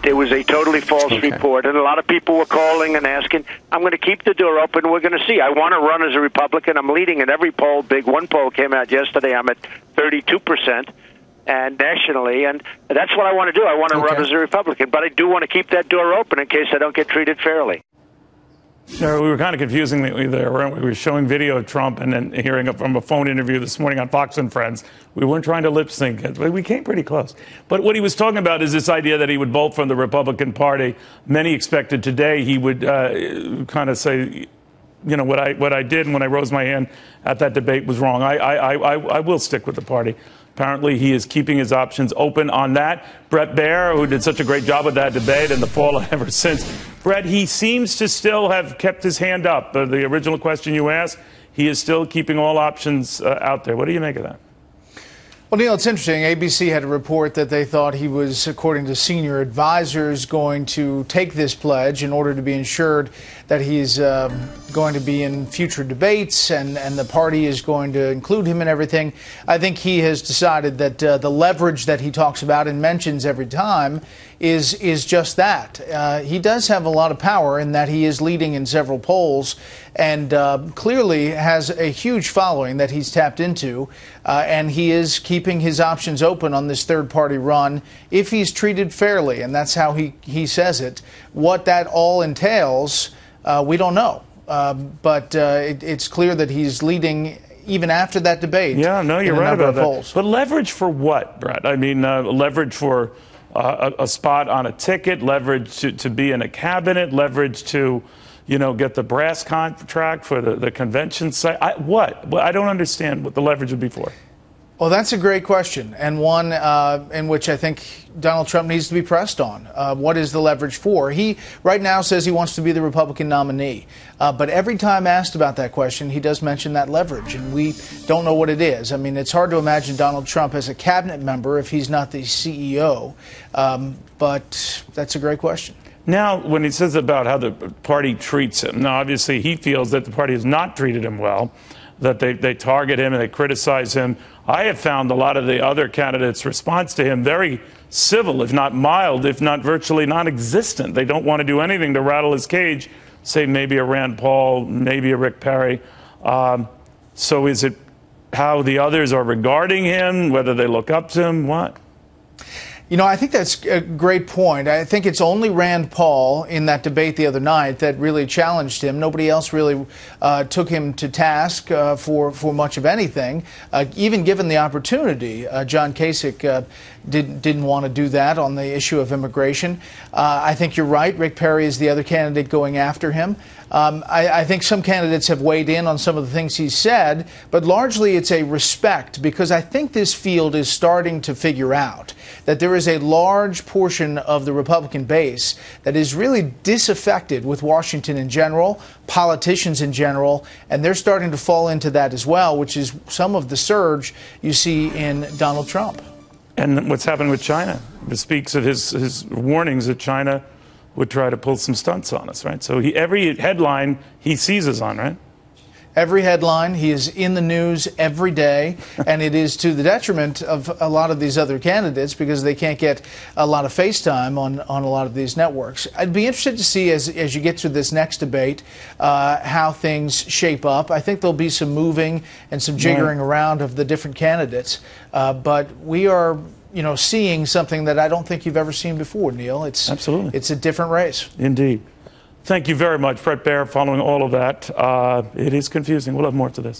it was a totally false report. And a lot of people were calling and asking, I'm going to keep the door open. We're going to see. I want to run as a Republican. I'm leading in every poll. Big one poll came out yesterday. I'm at 32%. And nationally, and that's what I want to do. I want to run as a Republican, but I do want to keep that door open in case I don't get treated fairly. Sure, we were kind of confusing there, weren't we? We were showing video of Trump and then hearing it from a phone interview this morning on Fox and Friends. We weren't trying to lip sync it. We came pretty close. But what he was talking about is this idea that he would vote from the Republican Party. Many expected today he would kind of say, you know, what I did and when I rose my hand at that debate was wrong. I will stick with the party. Apparently, he is keeping his options open on that. Bret Baier, who did such a great job with that debate and the fall ever since. Bret, he seems to still have kept his hand up. The original question you asked, he is still keeping all options out there. What do you make of that? Well, Neil, it's interesting. ABC had a report that they thought he was, according to senior advisors, going to take this pledge in order to be ensured that he's going to be in future debates and the party is going to include him in everything. I think he has decided that the leverage that he talks about and mentions every time is just that. He does have a lot of power in that he is leading in several polls and clearly has a huge following that he's tapped into, and he is keeping his options open on this third-party run if he's treated fairly, and that's how he says it. What that all entails, we don't know, but it's clear that he's leading even after that debate. Yeah, no, you're right about that. But leverage for what, Bret? I mean, leverage for a spot on a ticket, leverage to be in a cabinet, leverage to, you know, get the brass contract for the convention site. What? I don't understand what the leverage would be for. Well, that's a great question, and one in which I think Donald Trump needs to be pressed on. What is the leverage for? He right now says he wants to be the Republican nominee, but every time asked about that question, he does mention that leverage, and we don't know what it is. I mean, it's hard to imagine Donald Trump as a cabinet member if he's not the CEO, but that's a great question. Now, when he says about how the party treats him, now, obviously, he feels that the party has not treated him well, that they target him and they criticize him. I have found a lot of the other candidates' response to him very civil, if not mild, if not virtually non-existent. They don't want to do anything to rattle his cage, say maybe a Rand Paul, maybe a Rick Perry. So is it how the others are regarding him, whether they look up to him, what? You know, I think that's a great point. I think it's only Rand Paul in that debate the other night that really challenged him. Nobody else really took him to task for much of anything, even given the opportunity. John Kasich didn't want to do that on the issue of immigration. I think you're right. Rick Perry is the other candidate going after him. I think some candidates have weighed in on some of the things he's said, but largely it's a respect, because I think this field is starting to figure out that there is a large portion of the Republican base that is really disaffected with Washington in general, politicians in general, and they're starting to fall into that as well, which is some of the surge you see in Donald Trump. And what's happened with China? It speaks of his warnings that China would try to pull some stunts on us, right? So every headline he seizes on, right? Every headline, he is in the news every day, and it is to the detriment of a lot of these other candidates because they can't get a lot of face time on a lot of these networks. I'd be interested to see as you get to this next debate how things shape up. I think there'll be some moving and some jiggering around of the different candidates, but we are, you know, seeing something that I don't think you've ever seen before, Neil. Absolutely. It's a different race. Indeed. Thank you very much, Bret Baier, following all of that. It is confusing. We'll have more to this.